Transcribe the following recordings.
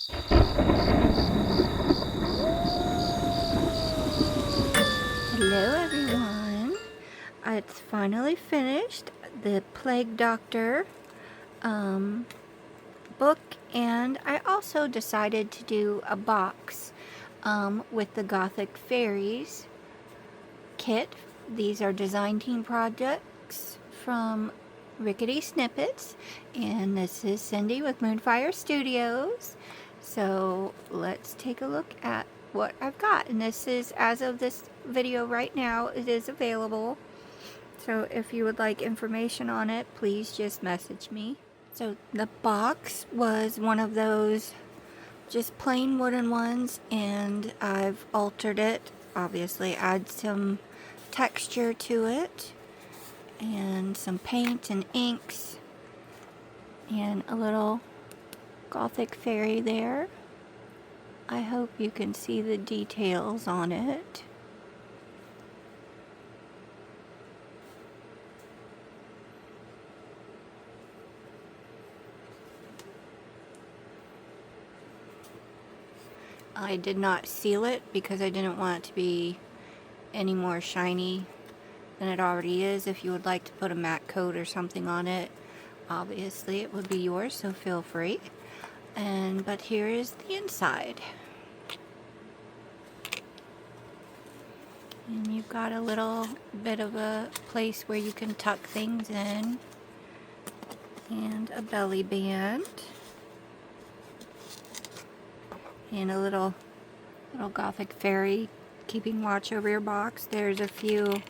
Hello everyone, it's finally finished, the Plague Doctor book, and I also decided to do a box with the Gothic Fairies kit. These are design team projects from Rickety Snippets, and this is Cindy with Moonfire Studios. So let's take a look at what I've got, and this is, as of this video right now, it is available. So if you would like information on it, please just message me. So the box was one of those just plain wooden ones, and I've altered it, obviously add some texture to it and some paint and inks and a little Gothic fairy there. I hope you can see the details on it. I did not seal it because I didn't want it to be any more shiny than it already is. If you would like to put a matte coat or something on it, obviously it would be yours, so feel free. But here is the inside. And you've got a little bit of a place where you can tuck things in, and a belly band, and a little Gothic fairy keeping watch over your box. There's a few,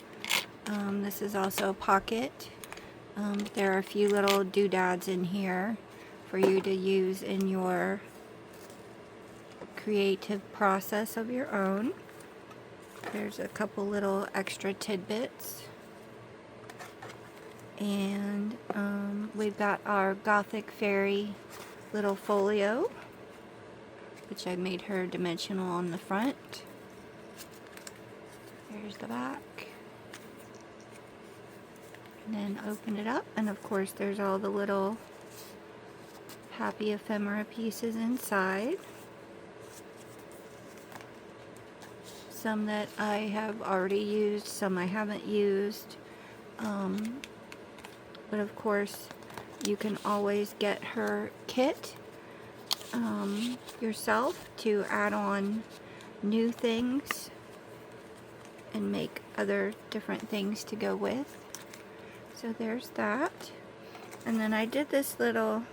this is also a pocket. There are a few little doodads in here for you to use in your creative process of your own. There's a couple little extra tidbits. And we've got our Gothic fairy little folio, which I made her dimensional on the front. There's the back. And then open it up, and of course there's all the little happy ephemera pieces inside. Some that I have already used, some I haven't used. But of course you can always get her kit yourself to add on new things and make other different things to go with. So there's that. And then I did this little,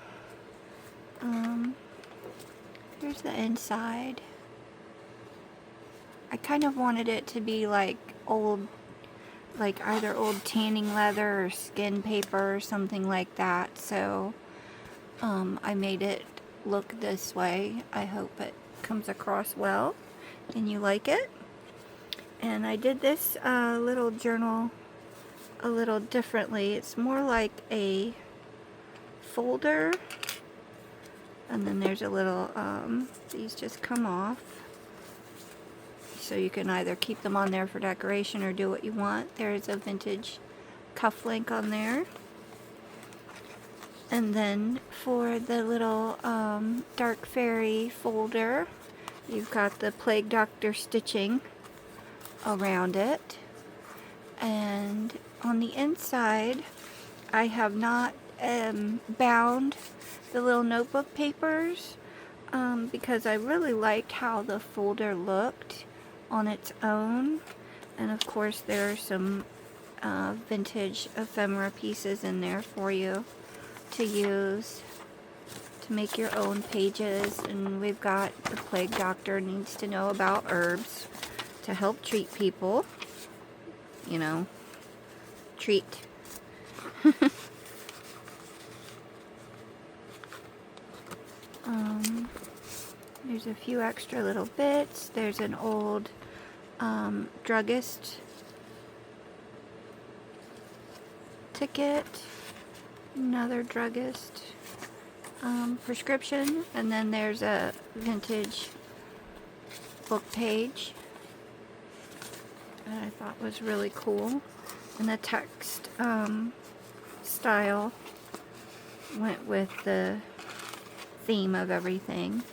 here's the inside. I kind of wanted it to be like old, like either old tanning leather or skin paper or something like that. So I made it look this way. I hope it comes across well and you like it. And I did this little journal a little differently. It's more like a folder, and then there's a little, these just come off, so you can either keep them on there for decoration or do what you want. There's a vintage cuff link on there. And then for the little dark fairy folder, you've got the Plague Doctor stitching around it. And on the inside, I have not bound the little notebook papers because I really liked how the folder looked on its own. And of course there are some vintage ephemera pieces in there for you to use to make your own pages. And we've got the Plague Doctor needs to know about herbs to help treat people. You know, treat. There's a few extra little bits. There's an old druggist ticket, another druggist prescription, and then there's a vintage book page that I thought was really cool. And the text style went with the theme of everything.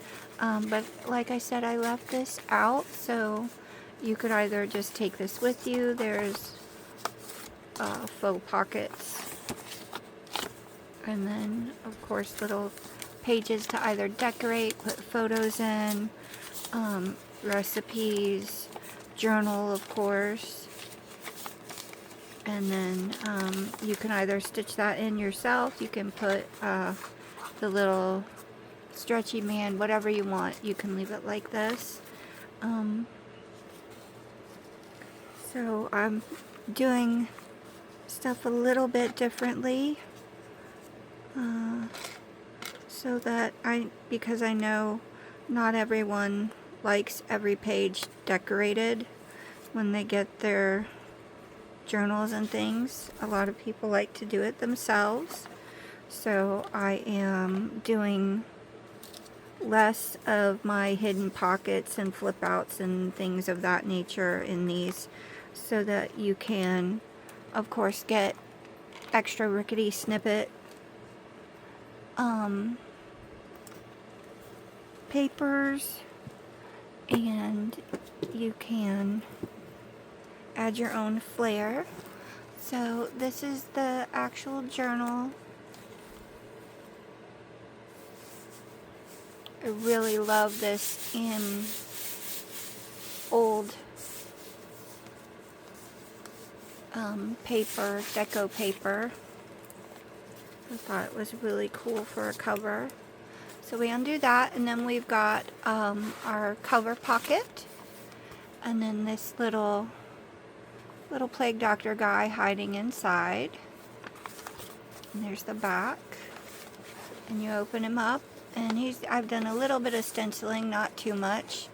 But like I said, I left this out, so you could either just take this with you. There's faux pockets, and then of course little pages to either decorate, put photos in, recipes, journal of course, and then you can either stitch that in yourself. You can put the little stretchy man, whatever you want. You can leave it like this. So I'm doing stuff a little bit differently, so that because I know not everyone likes every page decorated when they get their journals and things. A lot of people like to do it themselves, so I am doing less of my hidden pockets and flip outs and things of that nature in these, so that you can of course get extra Rickety Snippet papers, and you can add your own flair. So this is the actual journal. I really love this in old paper, deco paper. I thought it was really cool for a cover. So we undo that, and then we've got our cover pocket, and then this little plague doctor guy hiding inside. And there's the back, and you open him up, and I've done a little bit of stenciling, not too much,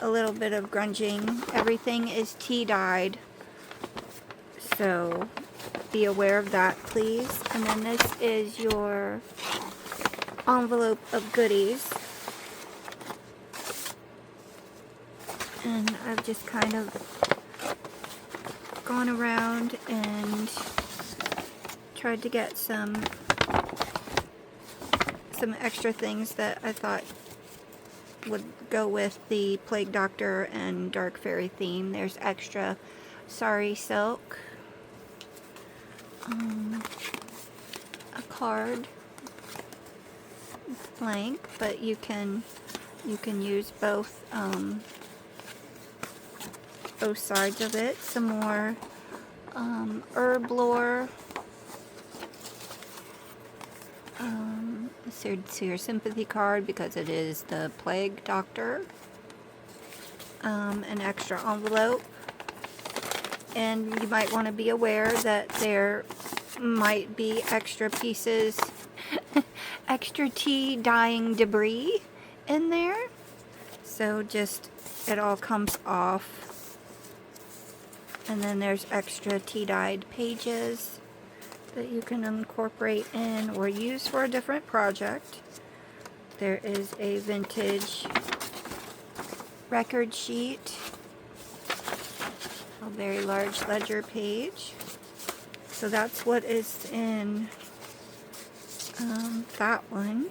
a little bit of grunging. Everything is tea dyed, so be aware of that, please. And then this is your envelope of goodies, and I've just kind of gone around and tried to get some extra things that I thought would go with the Plague Doctor and Dark Fairy theme. There's extra sari silk, a card, blank, but you can use both sides of it. Some more herb lore. It's your sympathy card because it is the Plague Doctor. An extra envelope, and you might want to be aware that there might be extra pieces, extra tea dyeing debris in there. So just, it all comes off. And then there's extra tea dyed pages that you can incorporate in or use for a different project. There is a vintage record sheet, a very large ledger page. So that's what is in that one.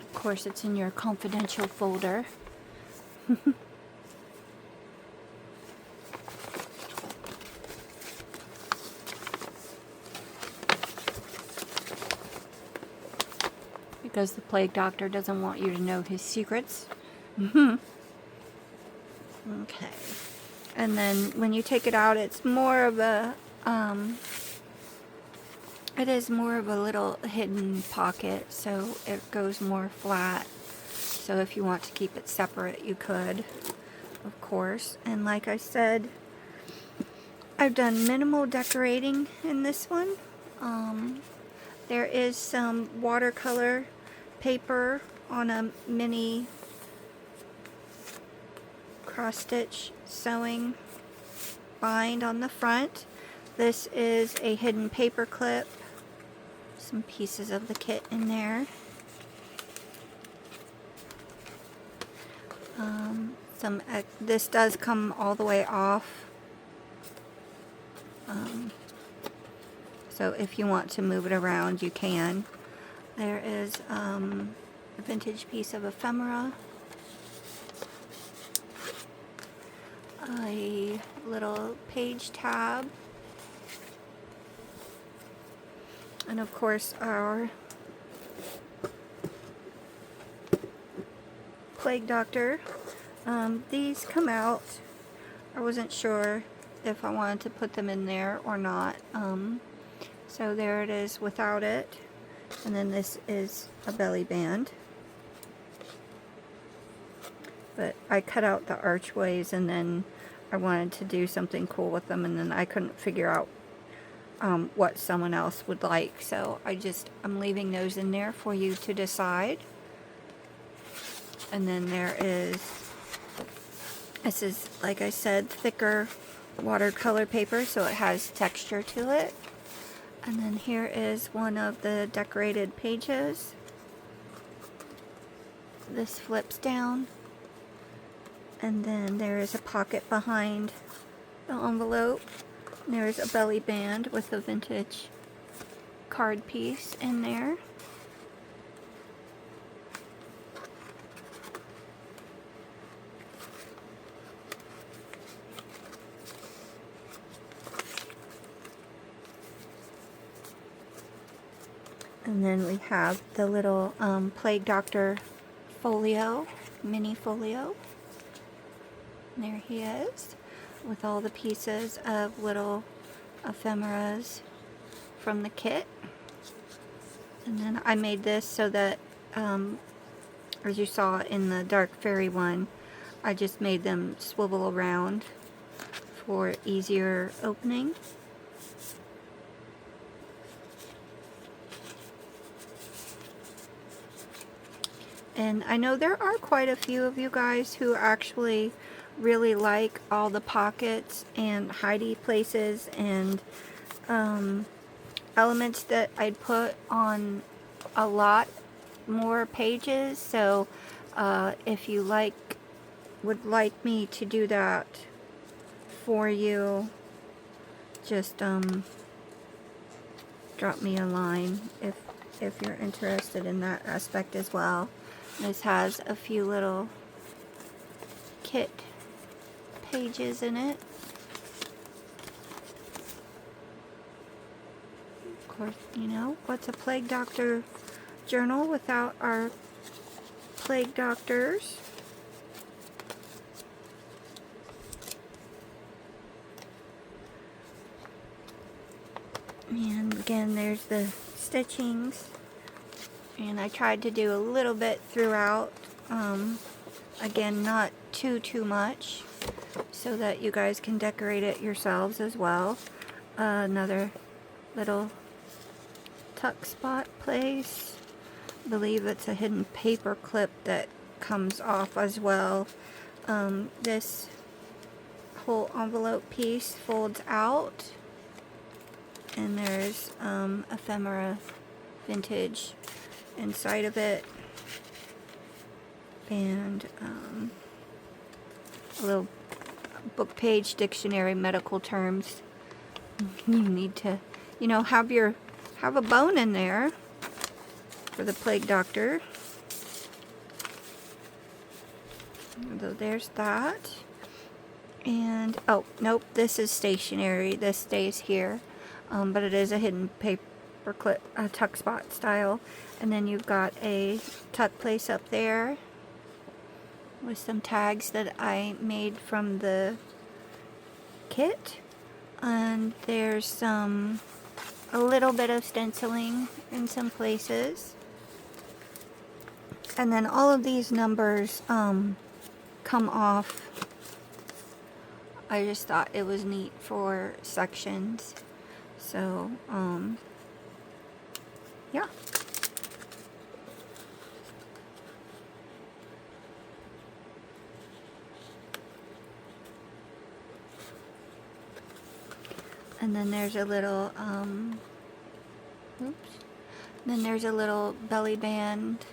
Of course, it's in your confidential folder. Because the Plague Doctor doesn't want you to know his secrets. Okay. And then when you take it out, it's more of a, it is more of a little hidden pocket, so it goes more flat. So if you want to keep it separate, you could, of course. And like I said, I've done minimal decorating in this one. There is some watercolor paper on a mini cross-stitch sewing bind on the front. This is a hidden paper clip some pieces of the kit in there. This does come all the way off. So if you want to move it around, you can. There is a vintage piece of ephemera. A little page tab. And of course our Plague Doctor. These come out. I wasn't sure if I wanted to put them in there or not. So there it is without it. And then this is a belly band. But I cut out the archways and then I wanted to do something cool with them, and then I couldn't figure out what someone else would like. So I'm leaving those in there for you to decide. And then this is, like I said, thicker watercolor paper, so it has texture to it. And then here is one of the decorated pages. This flips down. And then there is a pocket behind the envelope. And there's a belly band with a vintage card piece in there. And then we have the little Plague Doctor folio, mini folio. And there he is, with all the pieces of little ephemeras from the kit. And then I made this so that, as you saw in the Dark Fairy one, I just made them swivel around for easier opening. And I know there are quite a few of you guys who actually really like all the pockets and hidey places and elements that I'd put on a lot more pages. So if you would like me to do that for you, just drop me a line if you're interested in that aspect as well. This has a few little kit pages in it. Of course, you know, what's a Plague Doctor journal without our Plague Doctors? And again, there's the stitchings. And I tried to do a little bit throughout. Again, not too much, so that you guys can decorate it yourselves as well. Another little tuck spot place. I believe it's a hidden paper clip that comes off as well. This whole envelope piece folds out, and there's ephemera vintage inside of it, and a little book page dictionary, medical terms. You need to, you know, have a bone in there for the Plague Doctor. So there's that. And oh nope, this is stationary. This stays here, but it is a hidden paper clip, tuck spot style. And then you've got a tuck place up there with some tags that I made from the kit. And there's a little bit of stenciling in some places. And then all of these numbers come off. I just thought it was neat for sections. So, yeah. And then there's a little, oops, Then there's a little belly band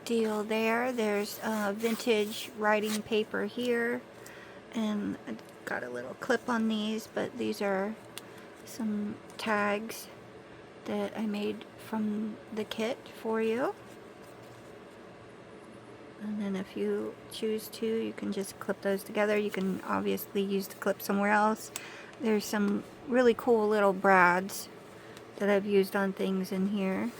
deal there. There's vintage writing paper here, and I've got a little clip on these, but these are some tags that I made from the kit for you. And then if you choose to, you can just clip those together. You can obviously use the clip somewhere else. There's some really cool little brads that I've used on things in here.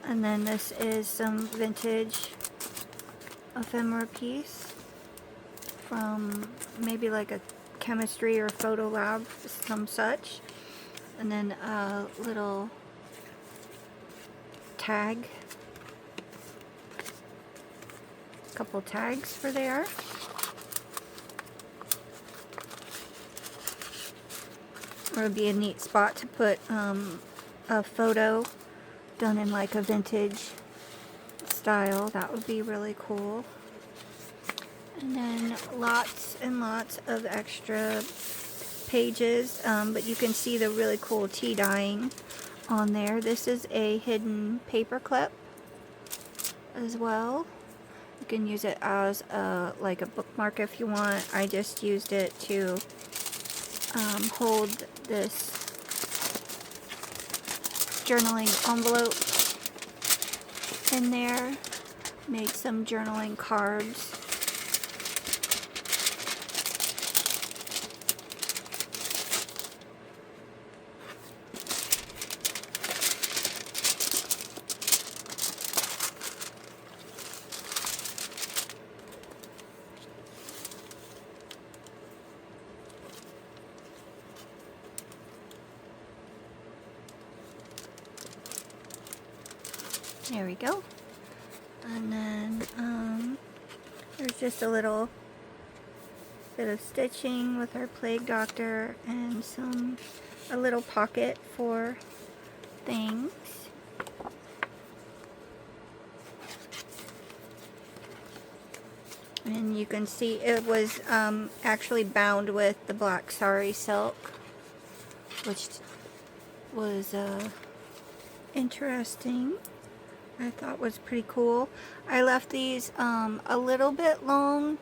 And then this is some vintage ephemera piece from maybe like a chemistry or photo lab, some such. And then a little tag, a couple tags for there. Or it'd be a neat spot to put a photo done in like a vintage style. That would be really cool. And then lots and lots of extra pages, but you can see the really cool tea dyeing on there. This is a hidden paper clip as well. You can use it as like a bookmark if you want. I just used it to hold this journaling envelope in there. Made some journaling cards. There we go. And then there's just a little bit of stitching with our plague doctor and a little pocket for things. And you can see it was actually bound with the black sari silk, which was interesting. I thought was pretty cool. I left these a little bit long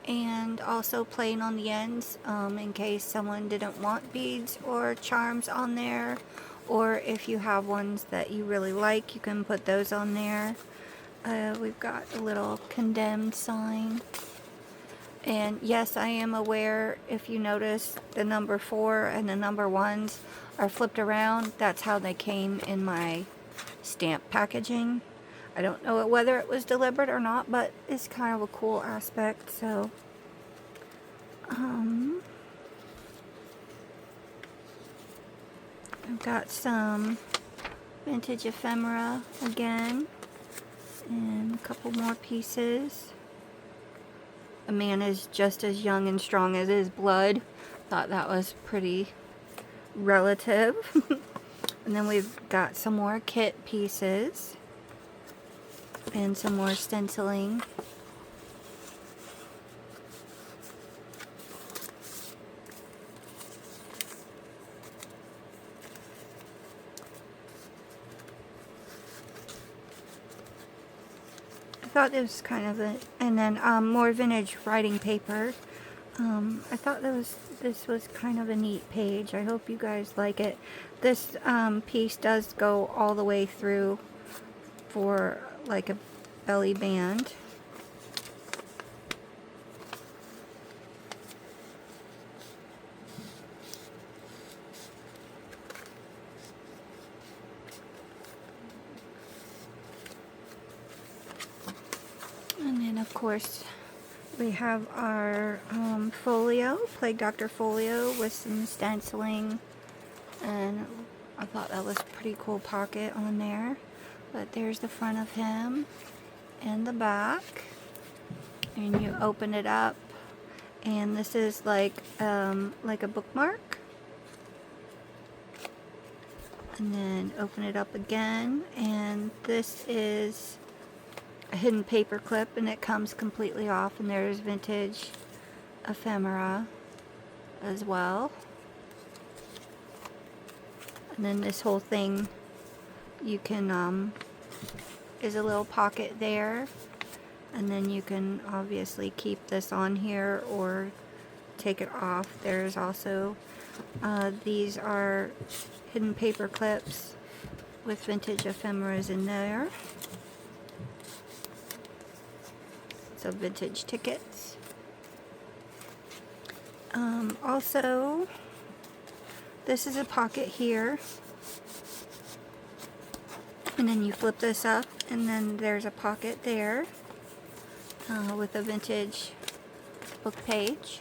and also plain on the ends in case someone didn't want beads or charms on there, or if you have ones that you really like, you can put those on there. We've got a little condemned sign. And yes, I am aware, if you notice, the number 4 and the number 1s are flipped around. That's how they came in my stamp packaging. I don't know whether it was deliberate or not, but it's kind of a cool aspect. So I've got some vintage ephemera again and a couple more pieces. A man is just as young and strong as his blood. Thought that was pretty relative. And then we've got some more kit pieces and some more stenciling. I thought this was kind of and then more vintage writing paper. I thought this was kind of a neat page. I hope you guys like it. This piece does go all the way through for like a belly band. And then of course we have our folio, Plague Doctor folio with some stenciling, and I thought that was a pretty cool pocket on there. But there's the front of him and the back, and you open it up, and this is like a bookmark, and then open it up again, and this is a hidden paper clip, and it comes completely off, and there's vintage ephemera as well. And then this whole thing, you can, is a little pocket there. And then you can obviously keep this on here or take it off. There's also, these are hidden paper clips with vintage ephemeras in there. So vintage tickets. Also, this is a pocket here. And then you flip this up and then there's a pocket there with a vintage book page.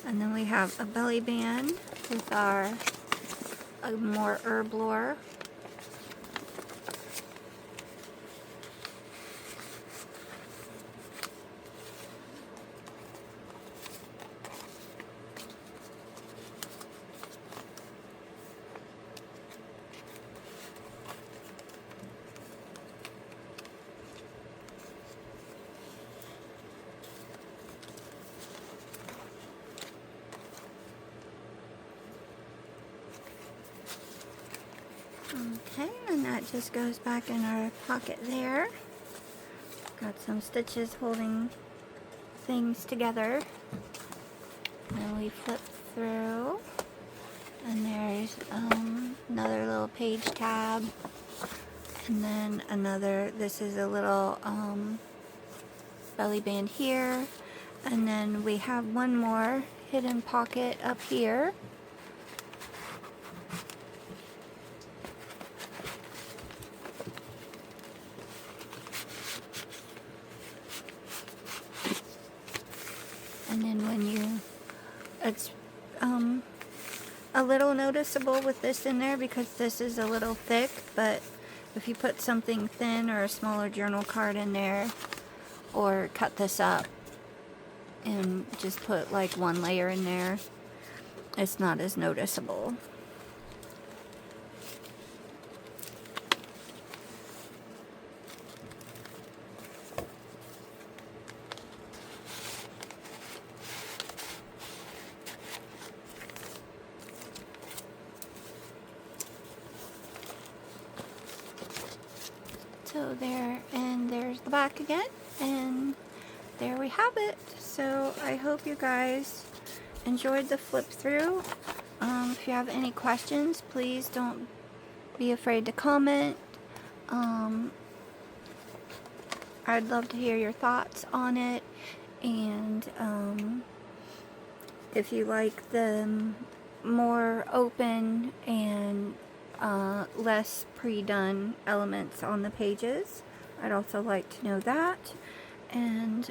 And then we have a belly band with our more herb lore. Okay, and that just goes back in our pocket there. Got some stitches holding things together. And we flip through, and there's another little page tab, and then another, this is a little belly band here, and then we have one more hidden pocket up here. And then when you, it's a little noticeable with this in there because this is a little thick, but if you put something thin or a smaller journal card in there, or cut this up and just put like one layer in there, it's not as noticeable. So there, and there's the back again, and there we have it. So I hope you guys enjoyed the flip through. If you have any questions, please don't be afraid to comment. I'd love to hear your thoughts on it, and if you like the more open and less pre-done elements on the pages, I'd also like to know that. And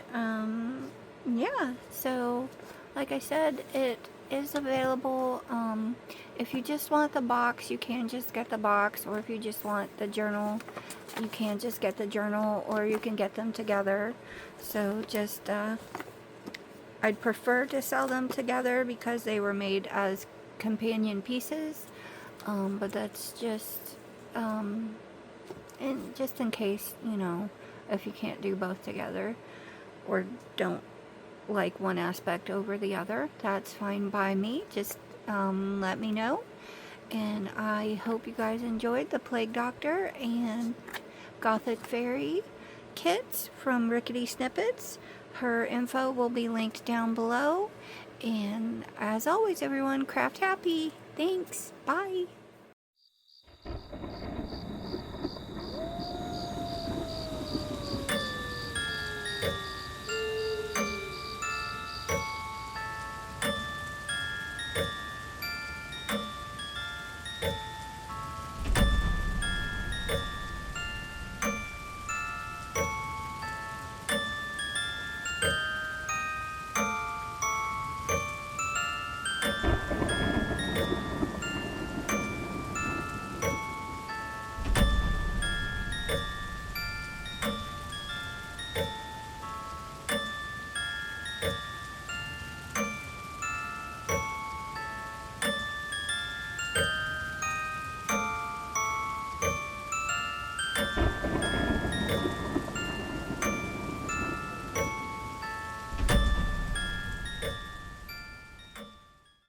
yeah, so like I said, it is available. If you just want the box, you can just get the box, or if you just want the journal, you can just get the journal, or you can get them together. So just I'd prefer to sell them together because they were made as companion pieces, but that's just just in case, you know, if you can't do both together or don't like one aspect over the other, that's fine by me. Just let me know. And I hope you guys enjoyed the Plague Doctor and Gothic Fairy kits from Rickety Snippets. Her info will be linked down below. And as always, everyone, craft happy. Thanks. Bye.